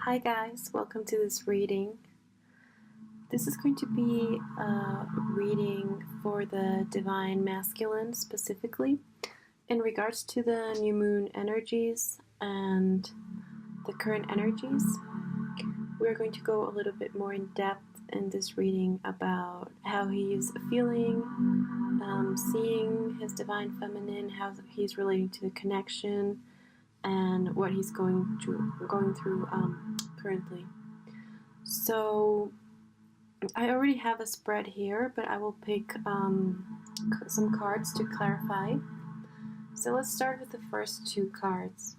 Hi guys, welcome to this reading. This is going to be a reading for the Divine Masculine specifically in regards to the new moon energies and the current energies. We're going to go a little bit more in depth in this reading about how he's feeling, seeing his Divine Feminine, how he's relating to the connection, and what he's going through currently. So I already have a spread here, but I will pick some cards to clarify. So let's start with the first two cards.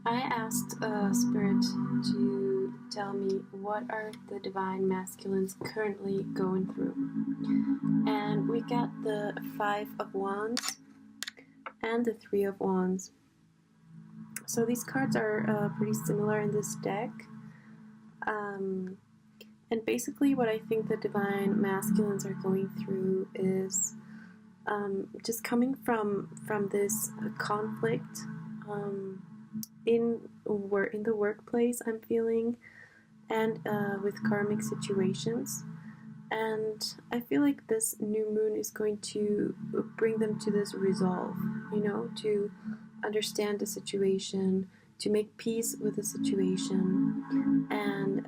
I asked Spirit to tell me what are the Divine Masculines currently going through. And we got the Five of Wands and the Three of Wands. So these cards are pretty similar in this deck. And basically what I think the Divine Masculines are going through is just coming from this conflict in the workplace, I'm feeling, and with karmic situations. And I feel like this new moon is going to bring them to this resolve, to understand the situation, to make peace with the situation. And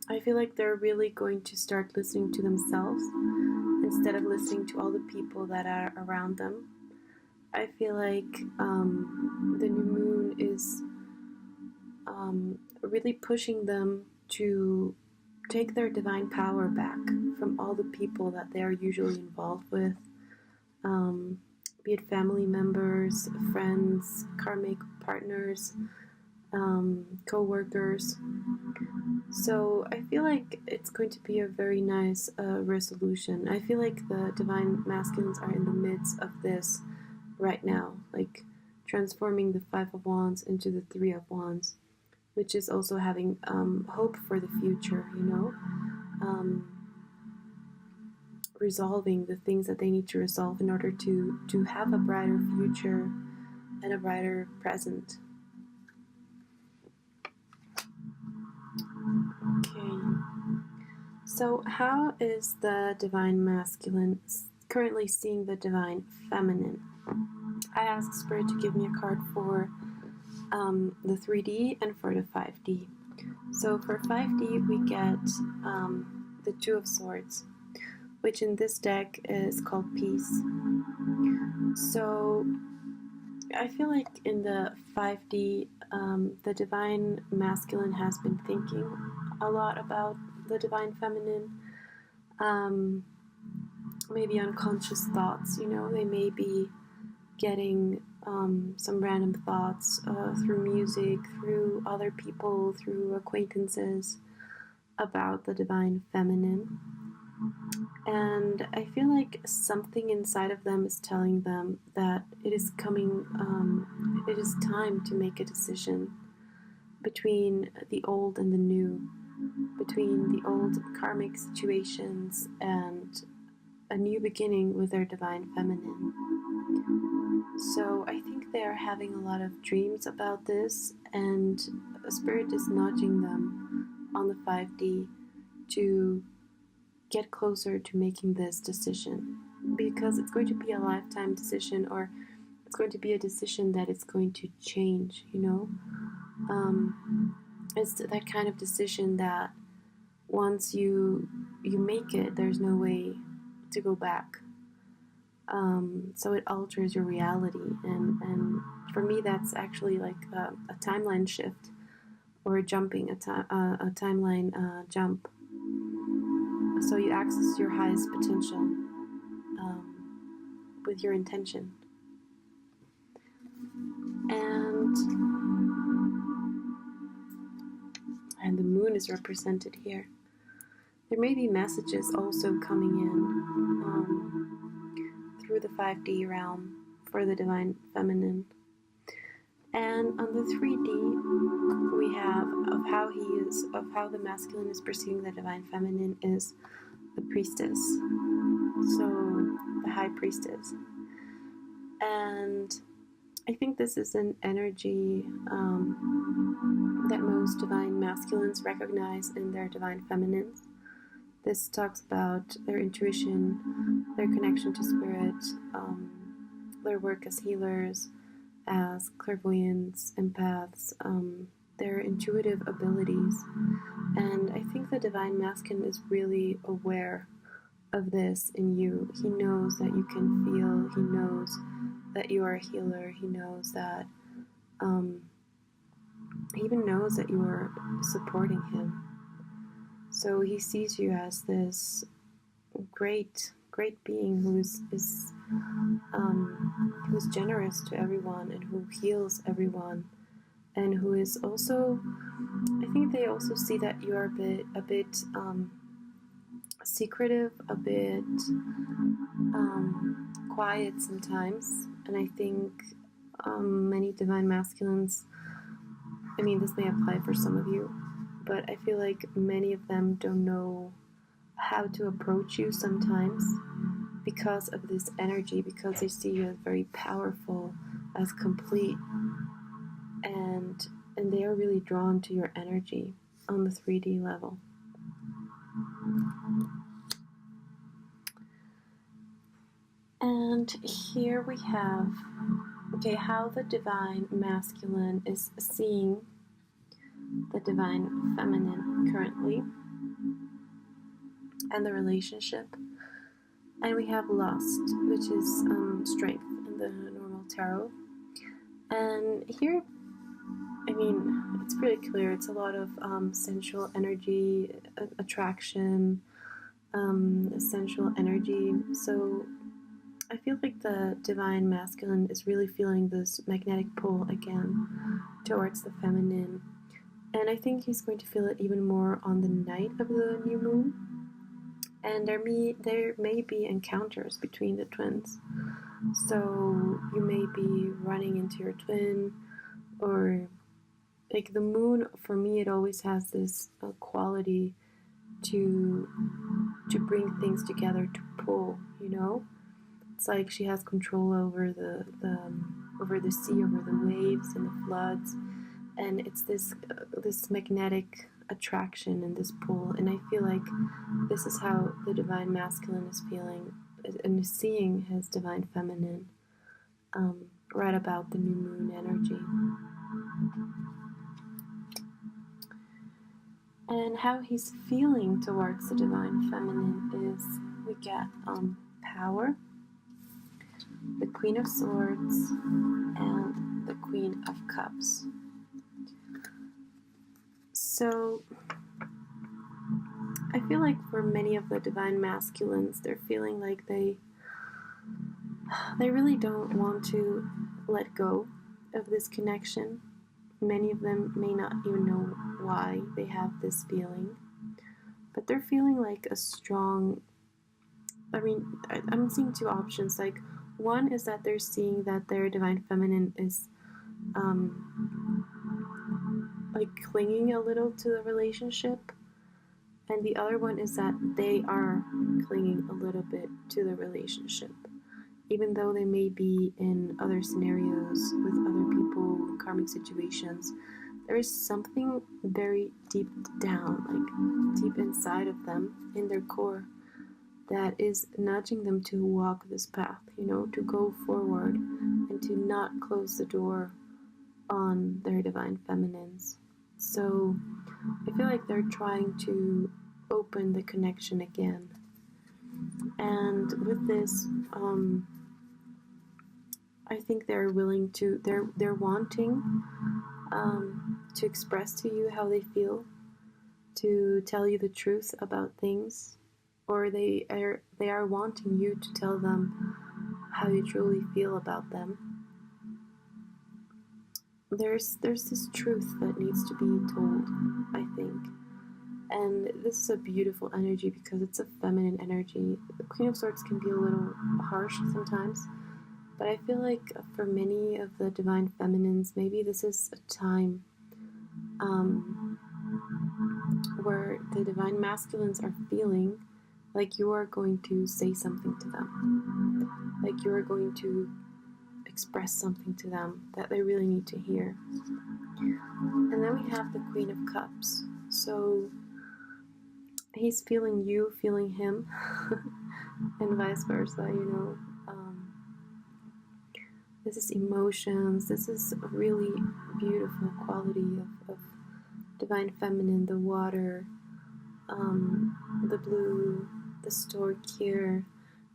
I feel like they're really going to start listening to themselves instead of listening to all the people that are around them. I feel like the new moon is really pushing them to take their divine power back from all the people that they are usually involved with, be it family members, friends, karmic partners, co-workers. So I feel like it's going to be a very nice resolution. I feel like the Divine Masculines are in the midst of this right now, like transforming the Five of Wands into the Three of Wands, which is also having hope for the future, resolving the things that they need to resolve in order to have a brighter future and a brighter present. Okay, so how is the Divine Masculine currently seeing the Divine Feminine? I asked Spirit to give me a card for the 3D and for the 5D. So for 5D we get the Two of Swords, which in this deck is called Peace. So I feel like in the 5D, the Divine Masculine has been thinking a lot about the Divine Feminine. Maybe unconscious thoughts, they may be getting some random thoughts through music, through other people, through acquaintances about the Divine Feminine. And I feel like something inside of them is telling them that it is it is time to make a decision between the old and the new, between the old karmic situations and a new beginning with their Divine Feminine. So I think they are having a lot of dreams about this, and Spirit is nudging them on the 5D to get closer to making this decision, because it's going to be a lifetime decision, or it's going to be a decision that is going to change, It's that kind of decision that once you make it, there's no way to go back. So it alters your reality, and for me that's actually like a timeline shift, or a timeline jump. So you access your highest potential with your intention. And the moon is represented here. There may be messages also coming in through the 5D realm for the Divine Feminine. And on the 3D, we have of how the masculine is perceiving the Divine Feminine is the Priestess. So the High Priestess. And I think this is an energy that most divine masculines recognize in their divine feminines. This talks about their intuition, their connection to spirit, their work as healers, as clairvoyants, empaths, their intuitive abilities. And I think the divine masculine is really aware of this in you. He knows that you can feel, he knows that you are a healer, he knows that, he even knows that you are supporting him. So he sees you as this great being who's generous to everyone and who heals everyone, and who is also, I think they also see that you are a bit secretive, a bit quiet sometimes. And I think many divine masculines, I mean, this may apply for some of you, but I feel like many of them don't know how to approach you sometimes because of this energy, because they see you as very powerful, as complete, and they are really drawn to your energy on the 3D level. And here we have, how the divine masculine is seeing the divine feminine currently and the relationship. And we have lust, which is strength in the normal tarot. And here, I mean, it's pretty clear. It's a lot of sensual energy, attraction, sensual energy. So I feel like the divine masculine is really feeling this magnetic pull again towards the feminine. And I think he's going to feel it even more on the night of the new moon. And there may be encounters between the twins. So you may be running into your twin, or like the moon, for me, it always has this quality to bring things together, to pull, you know? It's like she has control over the sea, over the waves and the floods, and it's this magnetic attraction and this pull. And I feel like this is how the divine masculine is feeling and is seeing his divine feminine right about the new moon energy. And how he's feeling towards the divine feminine is we get power, the Queen of Swords, and the Queen of Cups. So I feel like for many of the divine masculines, they're feeling like they really don't want to let go of this connection. Many of them may not even know why they have this feeling, but they're feeling like a strong, I mean, I'm seeing two options. Like, one is that they're seeing that their divine feminine is like clinging a little to the relationship, and the other one is that they are clinging a little bit to the relationship, even though they may be in other scenarios with other people, karmic situations. There is something very deep down, like deep inside of them, in their core, that is nudging them to walk this path, you know, to go forward and to not close the door on their divine feminines. So I feel like they're trying to open the connection again. And with this, I think they're willing to, they're wanting to express to you how they feel, to tell you the truth about things, or they are wanting you to tell them how you truly feel about them. There's this truth that needs to be told, I think. And this is a beautiful energy because it's a feminine energy. The Queen of Swords can be a little harsh sometimes, but I feel like for many of the divine feminines, maybe this is a time where the divine masculines are feeling like you are going to say something to them, like you are going to express something to them that they really need to hear. And then we have the Queen of Cups. So he's feeling you, feeling him, and vice versa, you know. This is emotions. This is a really beautiful quality of divine feminine, the water, the blue, the stork here.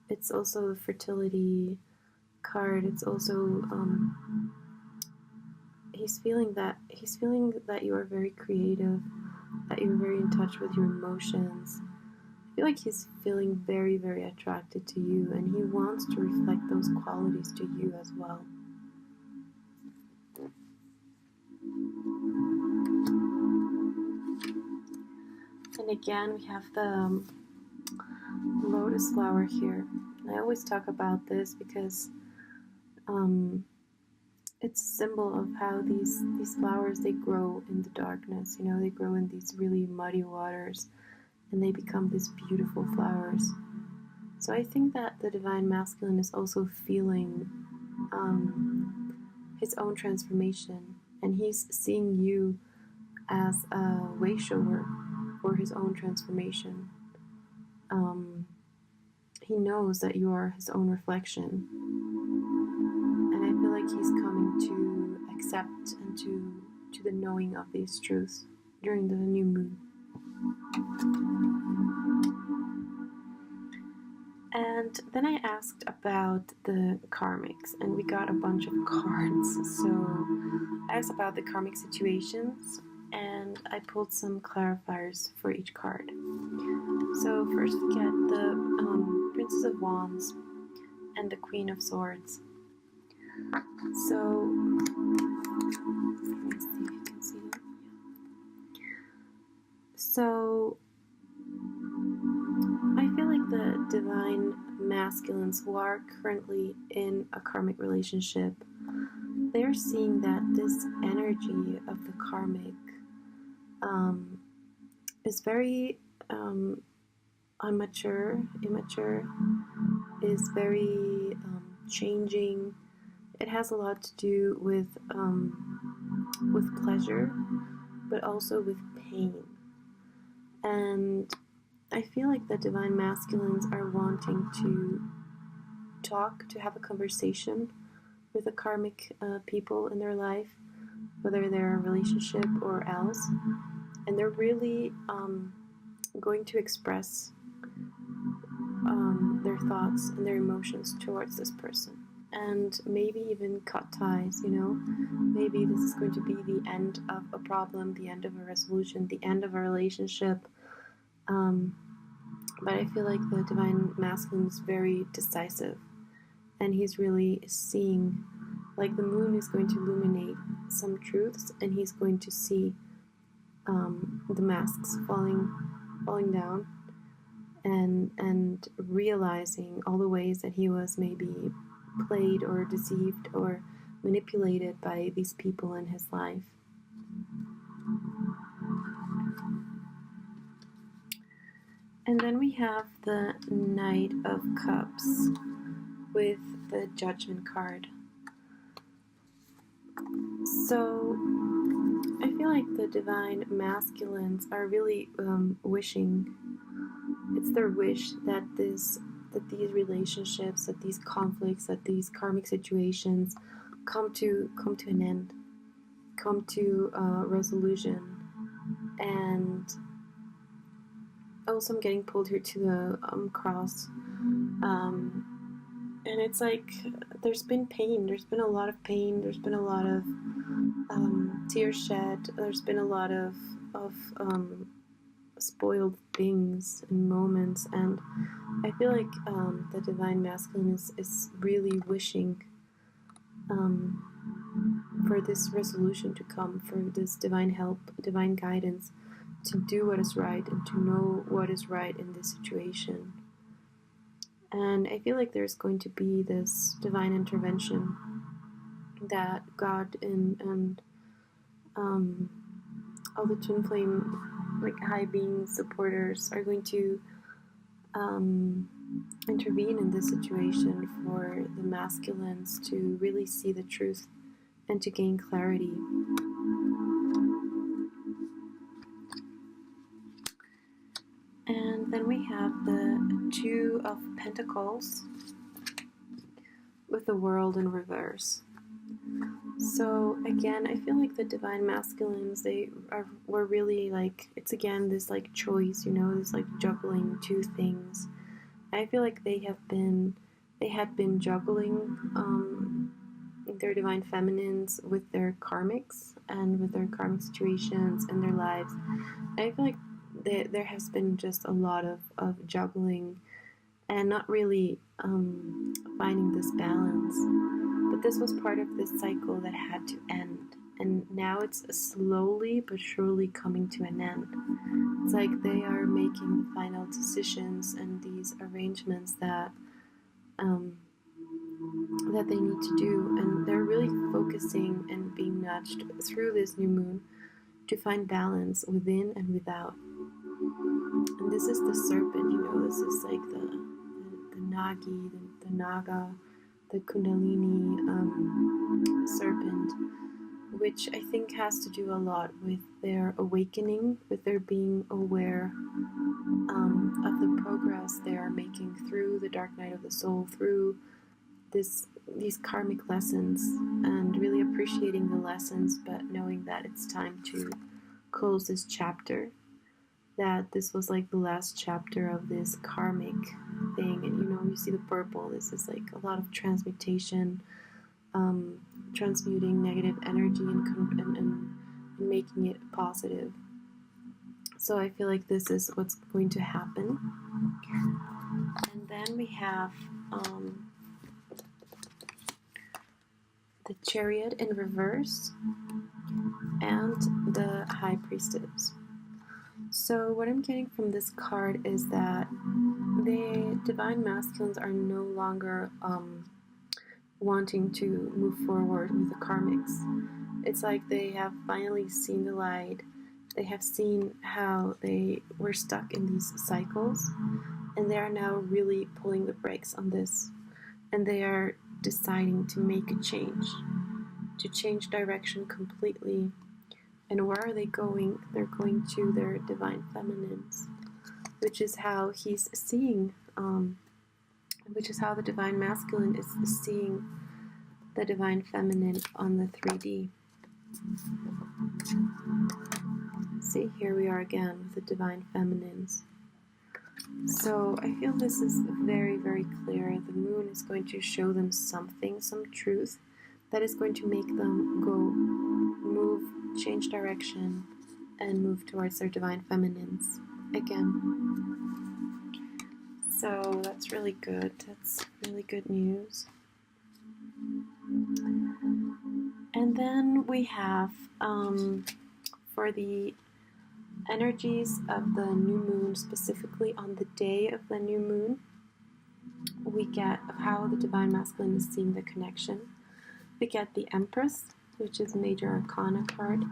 It's also the fertility card. It's also he's feeling that you are very creative, that you're very in touch with your emotions. I feel like he's feeling very, very attracted to you, and he wants to reflect those qualities to you as well. And again, we have the lotus flower here. I always talk about this because it's a symbol of how these flowers, they grow in the darkness. You know, they grow in these really muddy waters, and they become these beautiful flowers. So I think that the divine masculine is also feeling his own transformation, and he's seeing you as a way shower for his own transformation. He knows that you are his own reflection, and I feel like he's coming to accept and to the knowing of these truths during the new moon. And then I asked about the karmics, and we got a bunch of cards. So I asked about the karmic situations, and I pulled some clarifiers for each card. So first we get the Princess of Wands and the Queen of Swords. So let me see if you can see it. So I feel like the divine masculines who are currently in a karmic relationship, they're seeing that this energy of the karmic is very immature, is very changing. It has a lot to do with pleasure, but also with pain. And I feel like the divine masculines are wanting to talk, to have a conversation with the karmic people in their life, whether they're in a relationship or else. And they're really going to express their thoughts and their emotions towards this person. And maybe even cut ties, you know. Maybe this is going to be the end of a problem, the end of a resolution, the end of a relationship. But I feel like the divine masculine is very decisive, and he's really seeing, like the moon is going to illuminate some truths, and he's going to see the masks falling down, and realizing all the ways that he was maybe played or deceived or manipulated by these people in his life. And then we have the Knight of Cups with the Judgment card. So I feel like the divine masculines are really wishing, it's their wish that these relationships, that these conflicts, that these karmic situations come to an end, come to resolution. And also I'm getting pulled here to the cross, and it's like there's been pain, there's been a lot of pain, there's been a lot of tears shed, there's been a lot of spoiled things and moments, and I feel like the divine masculine is really wishing for this resolution to come, for this divine help, divine guidance, to do what is right and to know what is right in this situation. And I feel like there's going to be this divine intervention that God and all the twin flame, like high being supporters, are going to intervene in this situation for the masculines to really see the truth and to gain clarity. And then we have the Two of Pentacles with the World in reverse. So again, I feel like the divine masculines, were really like, it's again this like choice, you know, this like juggling two things. I feel like they had been juggling their divine feminines with their karmics and with their karmic situations in their lives. And I feel like there has been just a lot of juggling and not really finding this balance. But this was part of this cycle that had to end. And now it's slowly but surely coming to an end. It's like they are making the final decisions and these arrangements that they need to do. And they're really focusing and being nudged through this new moon to find balance within and without. And this is the serpent, you know, this is like the Nagi, the Naga, the Kundalini serpent, which I think has to do a lot with their awakening, with their being aware of the progress they are making through the dark night of the soul, through these karmic lessons, and really appreciating the lessons, but knowing that it's time to close this chapter, that this was like the last chapter of this karmic thing. And you know, you see the purple, this is like a lot of transmutation, transmuting negative energy and making it positive. So I feel like this is what's going to happen. And then we have the Chariot in reverse and the High Priestess. So what I'm getting from this card is that the divine masculines are no longer wanting to move forward with the karmics. It's like they have finally seen the light. They have seen how they were stuck in these cycles, and they are now really pulling the brakes on this. And they are deciding to make a change, to change direction completely. And where are they going? They're going to their divine feminines, which is how he's seeing, which is how the divine masculine is seeing the divine feminine on the 3D. See, here we are again with the divine feminines. So I feel this is very, very clear. The moon is going to show them something, some truth that is going to make them go, move, change direction, and move towards their divine feminines again. So that's really good. That's really good news. And then we have, for the energies of the new moon, specifically on the day of the new moon, we get of how the divine masculine is seeing the connection. We get the Empress, which is a major arcana card,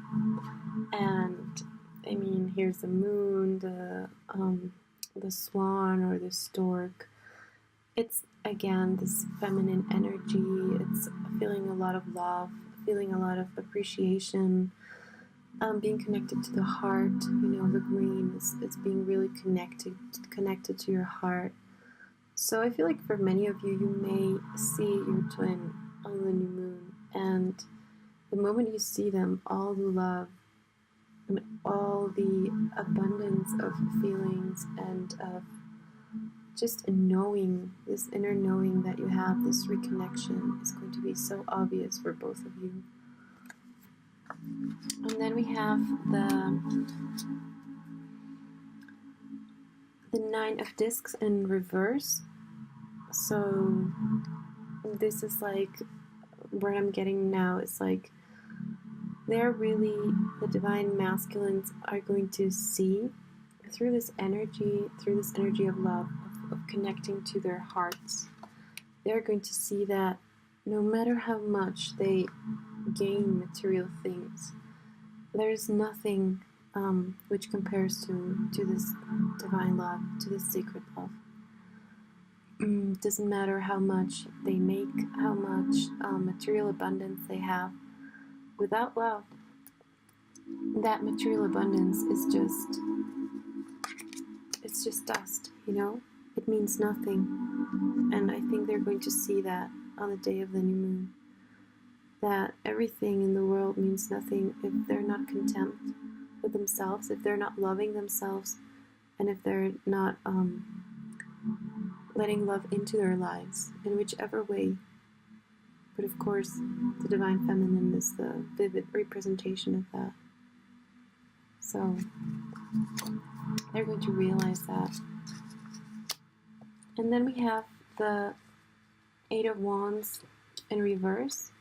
and I mean, here's the moon, the swan or the stork. It's again this feminine energy. It's feeling a lot of love, feeling a lot of appreciation, being connected to the heart. You know, the green is being really connected to your heart. So I feel like for many of you, you may see your twin on the new moon, and the moment you see them, all the love and all the abundance of feelings and of just knowing, this inner knowing that you have this reconnection is going to be so obvious for both of you. And then we have the Nine of Discs in reverse. So this is like, what I'm getting now is like, they're really, the divine masculines are going to see through this energy of love, of connecting to their hearts. They're going to see that no matter how much they gain material things, there's nothing which compares to this divine love, to this sacred love. doesn't matter how much they make, how much material abundance they have. Without love, that material abundance is it's just dust, you know? It means nothing. And I think they're going to see that on the day of the new moon. That everything in the world means nothing if they're not content with themselves, if they're not loving themselves, and if they're not letting love into their lives in whichever way. But of course, the Divine Feminine is the vivid representation of that. So they're going to realize that. And then we have the Eight of Wands in reverse,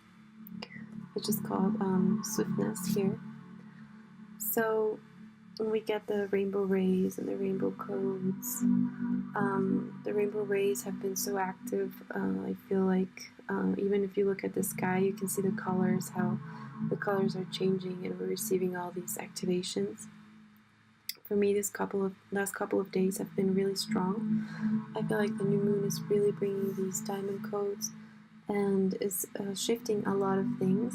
which is called swiftness here. So when we get the rainbow rays and the rainbow codes, the rainbow rays have been so active. I feel like even if you look at the sky, you can see the colors, how the colors are changing, and we're receiving all these activations. For me, last couple of days have been really strong. I feel like the new moon is really bringing these diamond codes and is shifting a lot of things,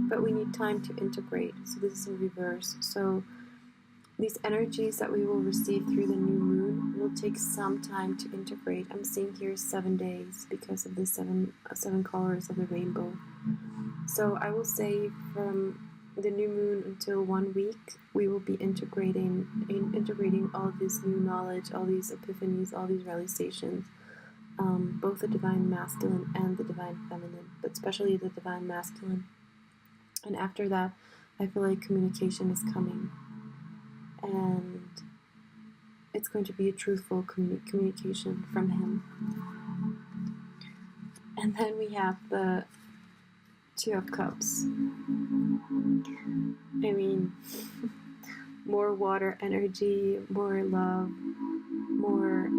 but we need time to integrate. So this is in reverse. So these energies that we will receive through the new moon will take some time to integrate. I'm seeing here 7 days because of the seven colors of the rainbow. So I will say from the new moon until 1 week, we will be integrating all this new knowledge, all these epiphanies, all these realizations, both the Divine Masculine and the Divine Feminine, but especially the Divine Masculine. And after that, I feel like communication is coming. And it's going to be a truthful communication from him. And then we have the Two of Cups. I mean, more water energy, more love, more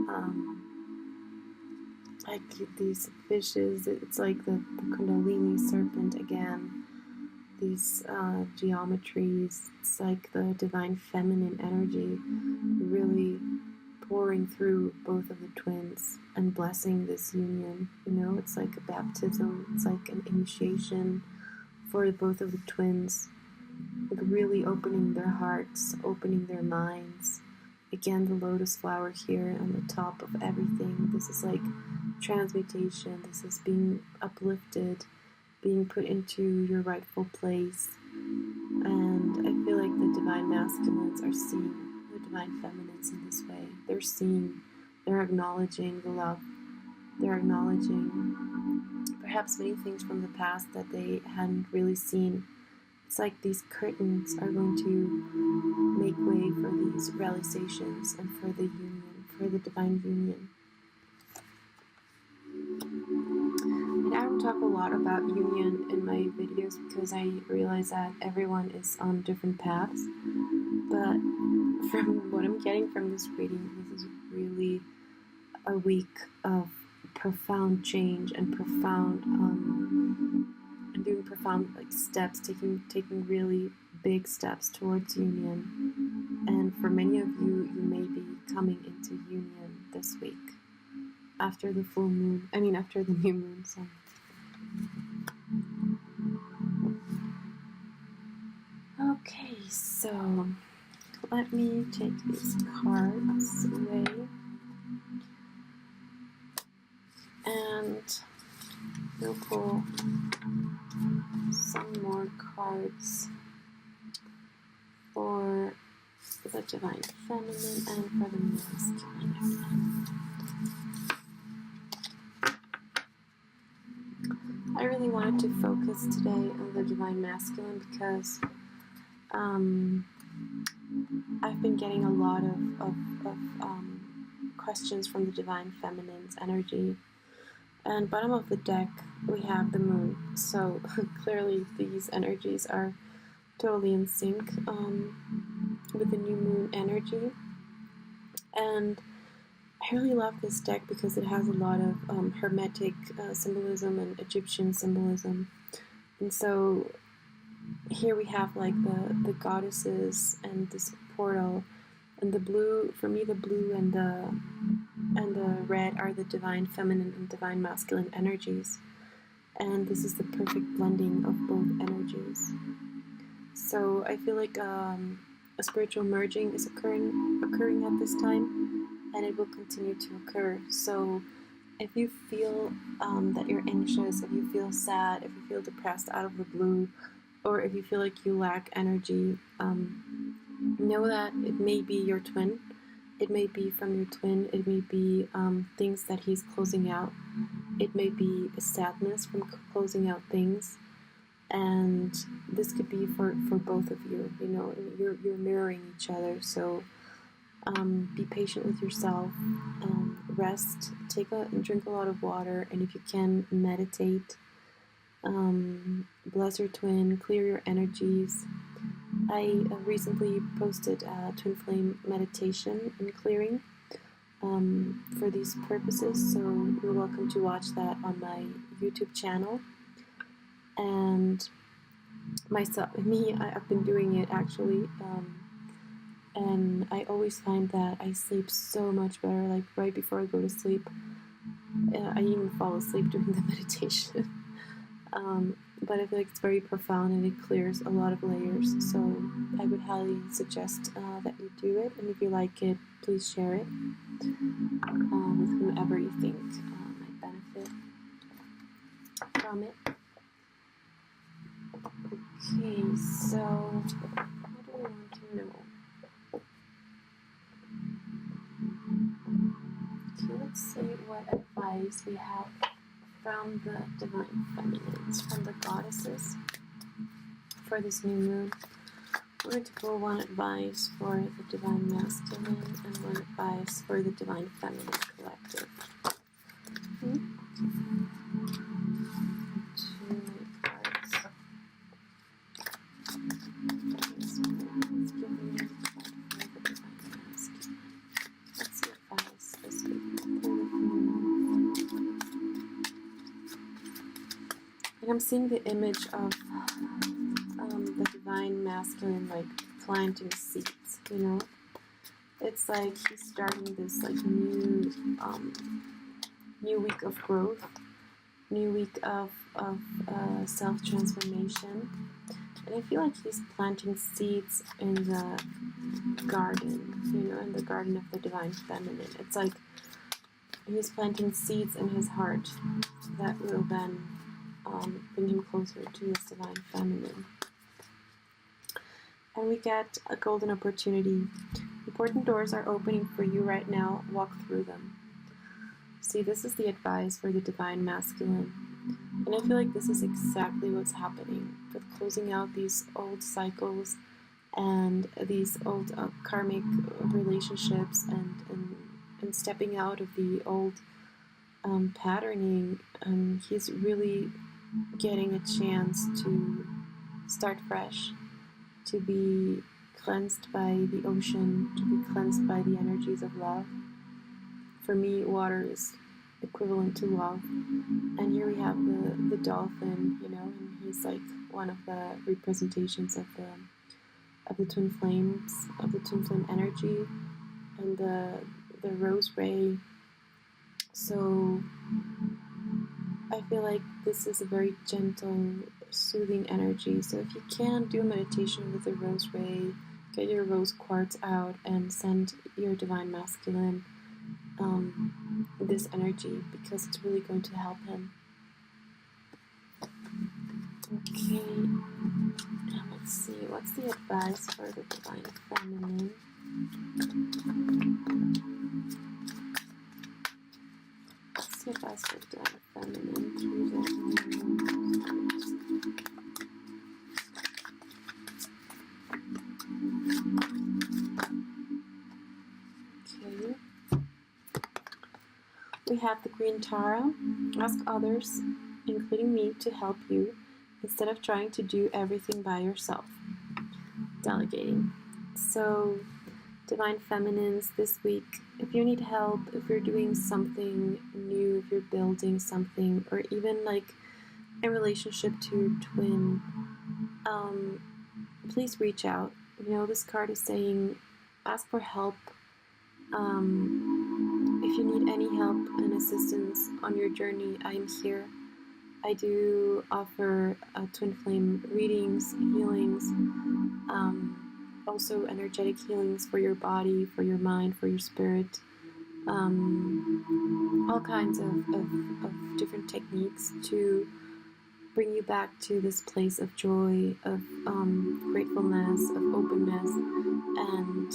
like these fishes. It's like the kundalini serpent again. These geometries. It's like the Divine Feminine energy really pouring through both of the twins and blessing this union. You know, it's like a baptism. It's like an initiation for both of the twins, like really opening their hearts, opening their minds. Again, the lotus flower here on the top of everything. This is like transmutation. This is being uplifted, being put into your rightful place. And I feel like the Divine Masculines are seeing the Divine Feminines in this way. They're seeing, they're acknowledging the love. They're acknowledging perhaps many things from the past that they hadn't really seen. It's like these curtains are going to make way for these realizations and for the union, for the divine union. And I don't talk a lot about union in my videos because I realize that everyone is on different paths. But from what I'm getting from this reading, this is really a week of profound change and profound and doing profound like steps, taking really big steps towards union. And for many of you, you may be coming into union this week after the full moon. After the new moon. Sorry. Okay, so let me take these cards away. And we'll pull some more cards for the Divine Feminine and for the Masculine. I really wanted to focus today on the Divine Masculine because I've been getting a lot of questions from the Divine Feminine's energy. And bottom of the deck, we have the moon. So clearly these energies are totally in sync with the new moon energy. And I really love this deck because it has a lot of Hermetic symbolism and Egyptian symbolism. And so here we have like the goddesses and this portal And the blue, for me, the blue and the red are the divine feminine and divine masculine energies. And this is the perfect blending of both energies. So I feel like a spiritual merging is occurring at this time, and it will continue to occur. So if you feel that you're anxious, if you feel sad, if you feel depressed out of the blue, or if you feel like you lack energy, know that it may be your twin. It may be from your twin. It may be things that he's closing out. It may be a sadness from closing out things. And this could be for both of you. You know, you're mirroring each other. So be patient with yourself. Rest. Drink a lot of water. And if you can, meditate. Bless your twin. Clear your energies. I recently posted a twin flame meditation and clearing for these purposes, so you're welcome to watch that on my YouTube channel. And I've been doing it actually, and I always find that I sleep so much better, like right before I go to sleep. I even fall asleep during the meditation. But I feel like it's very profound and it clears a lot of layers. So I would highly suggest that you do it. And if you like it, please share it with whoever you think might benefit from it. Okay, so what do we want to know? Okay, let's see what advice we have from the divine feminines, from the goddesses for this new moon. We're going to pull one advice for the divine masculine and one advice for the divine feminine collective. Okay. 2 cards. Let's give me a card for the divine masculine. What's the advice this week? And I'm seeing the image of the divine masculine, like planting seeds, you know? It's like he's starting this like new week of growth, new week of self-transformation. And I feel like he's planting seeds in the garden, you know, in the garden of the divine feminine. It's like he's planting seeds in his heart that will then bring him closer to his divine feminine. And we get a golden opportunity. Important doors are opening for you right now. Walk through them. See, this is the advice for the divine masculine. And I feel like this is exactly what's happening with closing out these old cycles and these old karmic relationships and stepping out of the old patterning. He's really getting a chance to start fresh, to be cleansed by the ocean, to be cleansed by the energies of love. For me, water is equivalent to love. And here we have the dolphin, you know, and he's like one of the representations of the twin flames, of the twin flame energy, and the rose ray. So I feel like this is a very gentle, soothing energy. So if you can, do a meditation with the rose ray, get your rose quartz out and send your divine masculine this energy, because it's really going to help him. Okay, now let's see, what's the advice for the divine feminine? What's the advice for the divine feminine through the Okay. We have the Green Tarot. Ask others, including me, to help you instead of trying to do everything by yourself. Delegating. So, divine feminines, this week, if you need help, if you're doing something new, if you're building something, or even like a relationship to your twin, please reach out. You know, this card is saying ask for help. If you need any help and assistance on your journey, I am here. I do offer twin flame readings, healings, also energetic healings for your body, for your mind, for your spirit, all kinds of different techniques to bring you back to this place of joy, of gratefulness, of openness, and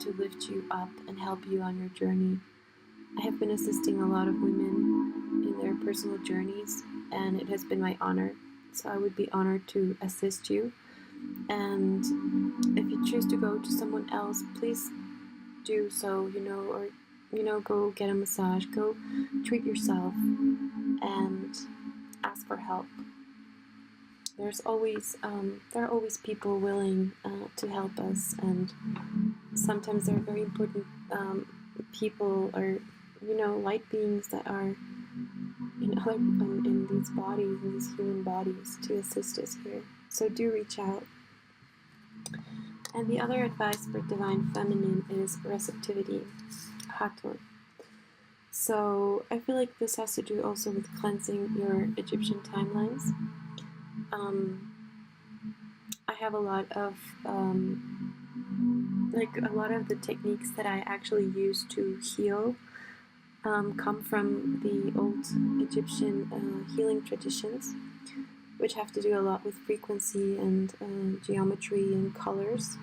to lift you up and help you on your journey. I have been assisting a lot of women in their personal journeys, and it has been my honor. So I would be honored to assist you. And if you choose to go to someone else, please do so, or go get a massage, go treat yourself, and ask for help. There are always people willing to help us, and sometimes there are very important people, or light beings that are in these bodies, in these human bodies, to assist us here. So do reach out. And the other advice for Divine Feminine is receptivity, hator. So I feel like this has to do also with cleansing your Egyptian timelines. I have a lot of the techniques that I actually use to heal come from the old Egyptian healing traditions, which have to do a lot with frequency and geometry and colors.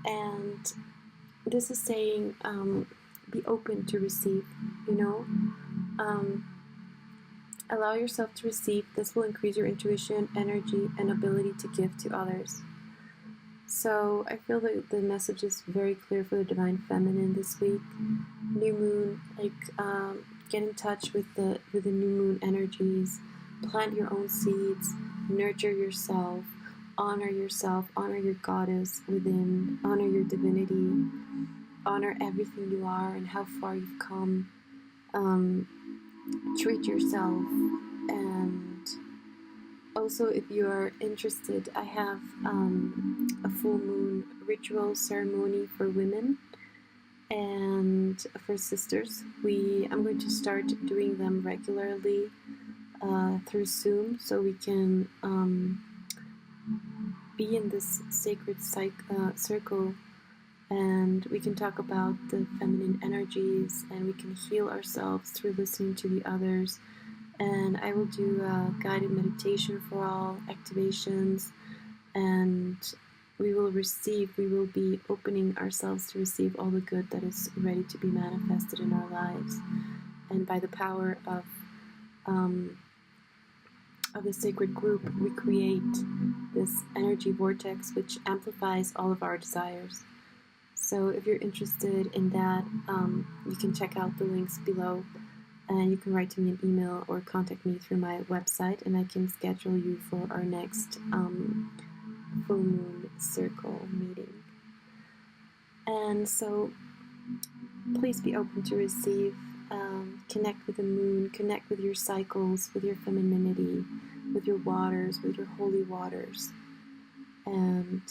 And this is saying, be open to receive, allow yourself to receive. This will increase your intuition, energy, and ability to give to others. So I feel that the message is very clear for the Divine Feminine this week. New moon, get in touch with the new moon energies. Plant your own seeds. Nurture yourself. Honor your goddess within. Honor your divinity. Honor everything you are and how far you've come. Treat yourself. And also, if you are interested, I have a full moon ritual ceremony for women and for sisters. I'm going to start doing them regularly through Zoom, so we can be in this sacred circle, and we can talk about the feminine energies, and we can heal ourselves through listening to the others. And I will do a guided meditation for all, activations, and we will be opening ourselves to receive all the good that is ready to be manifested in our lives. And by the power of the sacred group, we create this energy vortex which amplifies all of our desires. So if you're interested in that, you can check out the links below, and you can write to me an email or contact me through my website, and I can schedule you for our next full moon circle meeting. And so please be open to receive, connect with the moon, connect with your cycles, with your femininity, with your waters, with your holy waters. And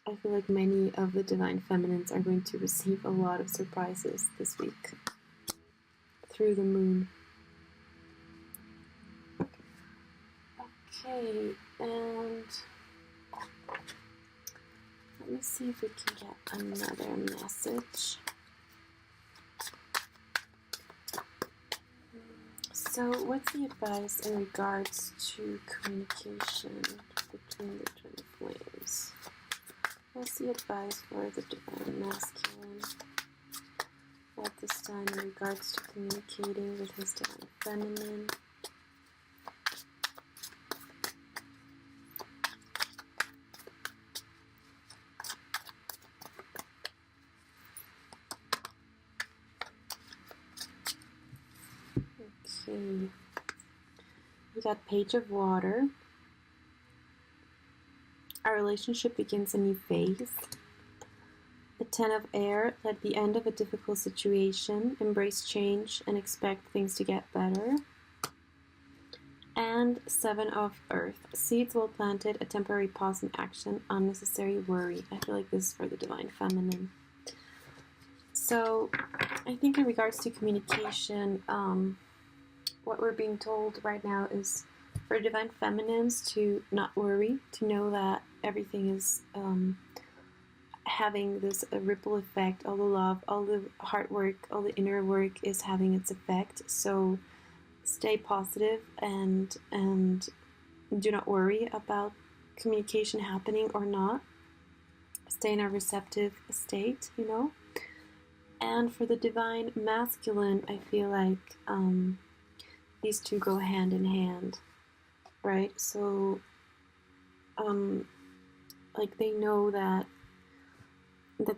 I feel like many of the Divine Feminines are going to receive a lot of surprises this week through the moon. Okay, and let me see if we can get another message. So, what's the advice in regards to communication between the twin flames? What's the advice for the Divine Masculine at this time in regards to communicating with his Divine Feminine? Okay, we got Page of Water. Our relationship begins a new phase. The Ten of Air, at the end of a difficult situation, embrace change and expect things to get better. And 7 of Earth. Seeds well planted, a temporary pause in action, unnecessary worry. I feel like this is for the Divine Feminine. So I think in regards to communication, what we're being told right now is for Divine Feminines to not worry, to know that everything is having this ripple effect. All the love, all the hard work, all the inner work is having its effect. So stay positive and do not worry about communication happening or not. Stay in a receptive state, you know. And for the Divine Masculine, I feel like these two go hand in hand, right? So like they know that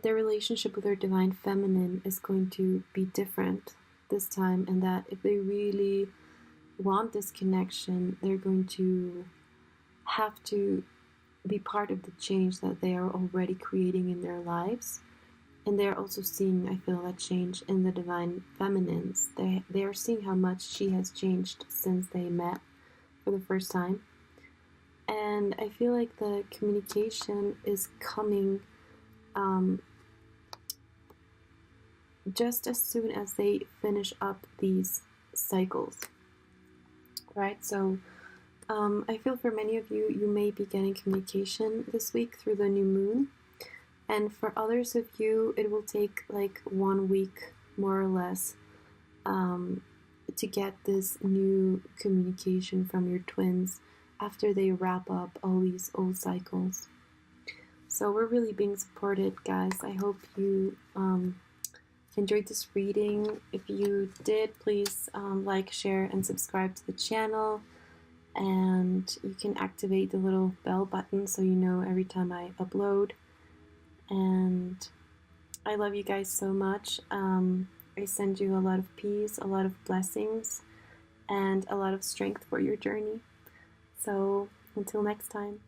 their relationship with their Divine Feminine is going to be different this time, and that if they really want this connection, they're going to have to be part of the change that they are already creating in their lives. And they're also seeing, I feel, that change in the Divine Feminines. They are seeing how much she has changed since they met for the first time. And I feel like the communication is coming just as soon as they finish up these cycles, right? So I feel for many of you, you may be getting communication this week through the new moon. And for others of you, it will take like 1 week, more or less, to get this new communication from your twins after they wrap up all these old cycles. So we're really being supported, guys. I hope you enjoyed this reading. If you did, please like, share, and subscribe to the channel. And you can activate the little bell button so you know every time I upload. And I love you guys so much. I send you a lot of peace, a lot of blessings, and a lot of strength for your journey. So until next time.